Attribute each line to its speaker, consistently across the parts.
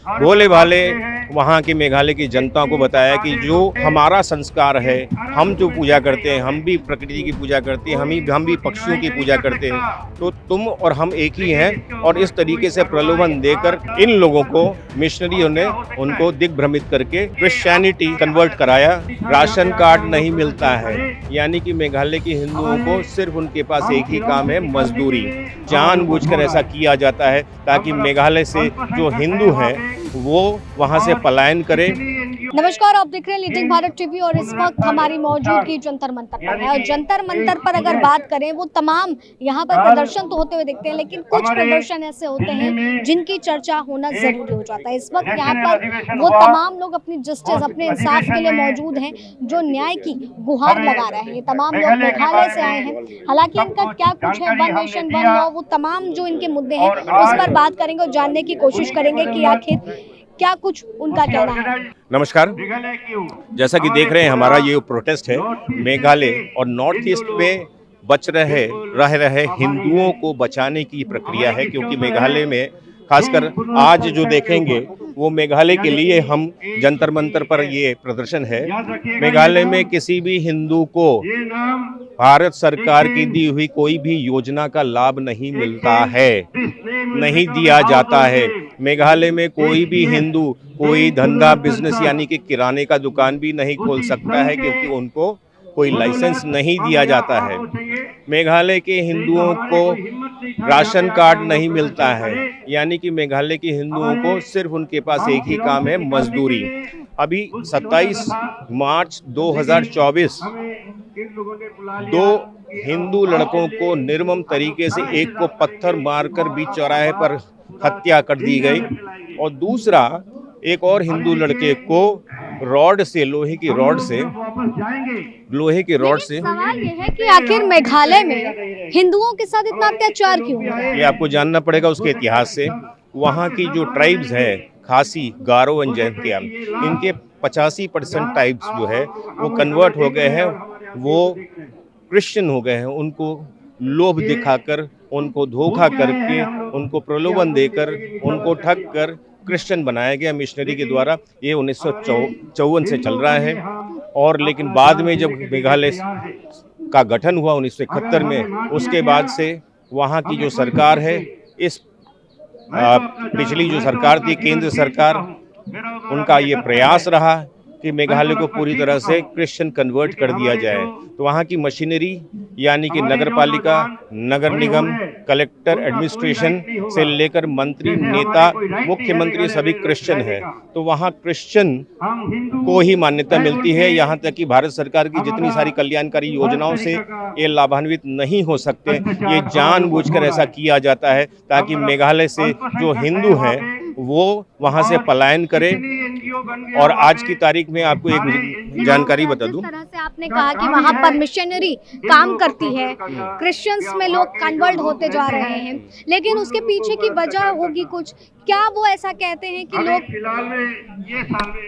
Speaker 1: भोले भाले वहाँ की मेघालय की जनता को बताया कि जो हमारा संस्कार है, हम जो पूजा करते हैं, हम भी प्रकृति की पूजा करते हैं, हम भी पक्षियों की पूजा करते हैं, तो तुम और हम एक ही हैं। और इस तरीके से प्रलोभन देकर इन लोगों को मिशनरियों ने उनको दिग्भ्रमित करके क्रिश्चियनिटी कन्वर्ट कराया। राशन कार्ड नहीं मिलता है, यानी कि मेघालय के हिंदुओं को सिर्फ उनके पास एक ही काम है, मजदूरी। जानबूझकर ऐसा किया जाता है ताकि मेघालय से जो हिंदू हैं वो वहां से पलायन करें।
Speaker 2: नमस्कार, आप देख रहे हैं लीडिंग भारत टीवी और इस वक्त हमारी मौजूदगी जंतर मंतर पर है। और जंतर मंतर पर अगर बात करें, वो तमाम यहाँ पर प्रदर्शन तो होते हुए दिखते हैं, लेकिन कुछ प्रदर्शन ऐसे होते हैं जिनकी चर्चा होना जरूरी हो जाता है। इस वक्त यहाँ पर वो तमाम लोग अपनी जस्टिस, अपने इंसाफ के लिए मौजूद हैं, जो न्याय की गुहार लगा रहे हैं। ये तमाम लोग मेघालय से आए हैं। हालांकि इनका क्या कुछ है, वन नेशन वन लॉ, वो तमाम जो इनके मुद्दे हैं उस पर बात करेंगे और जानने की कोशिश करेंगे कि आखिर क्या कुछ उनका कहना है।
Speaker 1: नमस्कार, जैसा कि देख रहे हैं हमारा ये प्रोटेस्ट है मेघालय और नॉर्थ ईस्ट में रह रहे हिंदुओं को बचाने की प्रक्रिया है। क्योंकि मेघालय में खासकर आज जो देखेंगे वो मेघालय के लिए हम जंतर मंतर पर ये प्रदर्शन है। मेघालय में किसी भी हिंदू को भारत सरकार की दी हुई कोई भी योजना का लाभ नहीं मिलता है, नहीं दिया जाता है। मेघालय में कोई भी हिंदू कोई धंधा बिजनेस यानी कि किराने का दुकान भी नहीं खोल सकता है, क्योंकि उनको कोई लाइसेंस नहीं दिया जाता है। मेघालय के हिंदुओं को राशन कार्ड नहीं मिलता है, यानी कि मेघालय के हिंदुओं को सिर्फ उनके पास एक ही काम है, मजदूरी। अभी 27 मार्च 2024 दो हिंदू लड़कों को निर्मम तरीके से एक को पत्थर मारकर बीच चौराहे पर हत्या कर दी गई और दूसरा एक और हिंदू लड़के को लोहे की रॉड से
Speaker 2: सवाल ये है कि आखिर मेघालय में हिंदुओं के साथ इतना अत्याचार क्यों है?
Speaker 1: ये आपको जानना पड़ेगा उसके इतिहास से। वहाँ की जो ट्राइब्स है, खासी, गारो एंड जैंतिया, इनके 85% ट्राइब्स जो है वो कन्वर्ट हो गए हैं, वो क्रिश्चियन हो गए हैं। उनको लोभ दिखाकर, उनको धोखा करके, उनको प्रलोभन देकर, उनको ठग कर क्रिश्चियन बनाया गया मिशनरी के द्वारा। ये 1954 से चल रहा है। और लेकिन बाद में जब मेघालय का गठन हुआ 1971 में, उसके बाद से वहाँ की जो सरकार है, इस पिछली जो सरकार थी, केंद्र सरकार, उनका ये प्रयास रहा कि मेघालय को पूरी तरह से क्रिश्चियन कन्वर्ट कर दिया जाए। तो वहाँ की मशीनरी यानी कि नगर पालिका, नगर निगम, कलेक्टर, एडमिनिस्ट्रेशन से लेकर मंत्री, नेता, मुख्यमंत्री सभी क्रिश्चियन है। तो वहाँ क्रिश्चियन को ही मान्यता मिलती है। यहाँ तक कि भारत सरकार की जितनी सारी कल्याणकारी योजनाओं से ये लाभान्वित नहीं हो सकते। ये जानबूझकर ऐसा किया जाता है ताकि मेघालय से जो हिंदू हैं वो वहाँ से पलायन करें। और आज की तारीख में आपको एक जानकारी बता दूं,
Speaker 2: जिस तरह से आपने कहा कि वहाँ पर मिशनरी काम करती है, क्रिश्चियंस में लोग कन्वर्ट होते जा रहे हैं, लेकिन उसके पीछे की वजह होगी कुछ। क्या वो ऐसा कहते हैं कि लोग,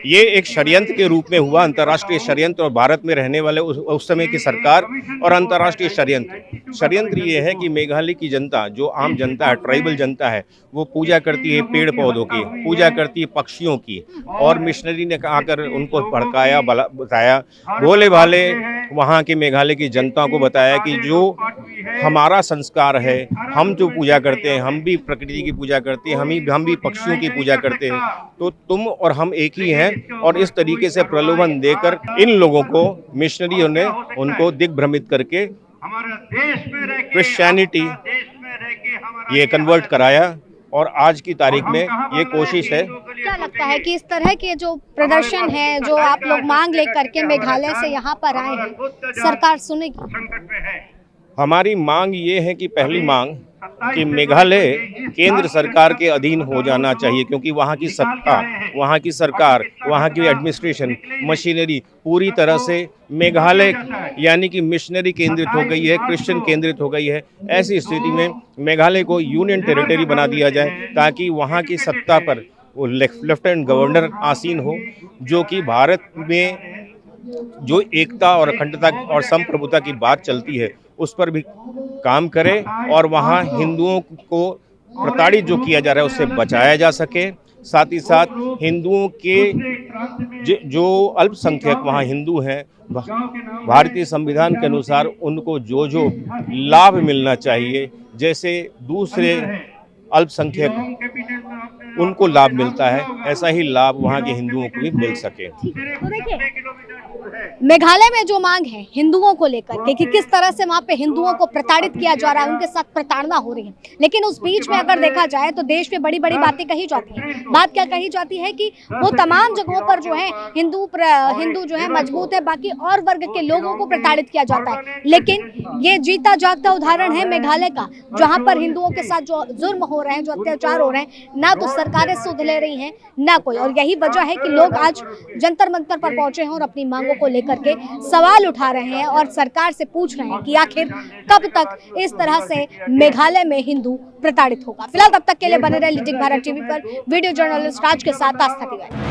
Speaker 1: ये एक षड्यंत्र के रूप में हुआ, अंतर्राष्ट्रीय षड्यंत्र, और भारत में रहने वाले उस समय की सरकार और अंतर्राष्ट्रीय षड्यंत्र ये है कि मेघालय की जनता, जो आम जनता है, ट्राइबल जनता है, वो पूजा करती है पेड़ पौधों की, पूजा करती है पक्षियों की। और मिशनरी ने आकर उनको भड़काया, बताया, भोले भाले वहाँ के मेघालय की जनता को बताया कि जो हमारा संस्कार है, हम जो पूजा करते हैं, हम भी प्रकृति की पूजा करते हैं, हम भी पक्षियों की पूजा करते हैं, तो तुम और हम एक ही हैं। और इस तरीके से प्रलोभन देकर इन लोगों को मिशनरियों ने उनको दिग्भ्रमित करके क्रिश्चियनिटी ये कन्वर्ट कराया। और आज की तारीख में ये कोशिश है।
Speaker 2: क्या लगता है कि इस तरह के जो प्रदर्शन है, जो आप लोग मांग लेकर के मेघालय से यहाँ पर आए हैं, सरकार सुनेगी?
Speaker 1: हमारी मांग ये है कि पहली मांग कि मेघालय केंद्र सरकार के अधीन हो जाना चाहिए, क्योंकि वहाँ की सत्ता, वहाँ की सरकार, वहाँ की एडमिनिस्ट्रेशन, मशीनरी पूरी तरह से मेघालय यानी कि मिशनरी केंद्रित हो गई है, क्रिश्चियन केंद्रित हो गई है। ऐसी स्थिति में मेघालय को यूनियन टेरिटरी बना दिया जाए, ताकि वहाँ की सत्ता पर वो लेफ्टिनेंट गवर्नर आसीन हो, जो कि भारत में जो एकता और अखंडता और संप्रभुता की बात चलती है उस पर भी काम करे, और वहाँ हिंदुओं को प्रताड़ित जो किया जा रहा है उससे बचाया जा सके। साथ ही साथ हिंदुओं के जो अल्पसंख्यक वहाँ हिंदू हैं, भारतीय संविधान के अनुसार उनको जो जो लाभ मिलना चाहिए, जैसे दूसरे अल्पसंख्यक उनको लाभ मिलता है, ऐसा ही लाभ वहाँ के हिंदुओं को भी मिल सके।
Speaker 2: तो देखिए, मेघालय में जो मांग है हिंदुओं को लेकर के कि किस तरह से वहाँ पे हिंदुओं को प्रताड़ित किया जा रहा है, उनके साथ प्रताड़ना हो रही है, लेकिन उस बीच में अगर देखा जाए तो देश में बड़ी बड़ी बातें कही जाती हैं। बात क्या कही जाती है कि वो तमाम जगहों पर जो है हिंदू जो है मजबूत है, बाकी और वर्ग के लोगों को प्रताड़ित किया जाता है। लेकिन ये जीता जागता उदाहरण है मेघालय का, जहाँ पर हिंदुओं के साथ जो जुर्म हो रहे हैं, जो अत्याचार हो रहे हैं, ना तो सरकारें सुध ले रही हैं ना कोई। और यही वजह है कि लोग आज जंतर मंतर पर पहुंचे हैं और अपनी मांगों को लेकर के सवाल उठा रहे हैं और सरकार से पूछ रहे हैं कि आखिर कब तक इस तरह से मेघालय में हिंदू प्रताड़ित होगा। फिलहाल तब तक के लिए बने रहे लीजिंग भारत टीवी पर। वीडियो जर्नलिस्ट राज के साथ आस्था तिवारी।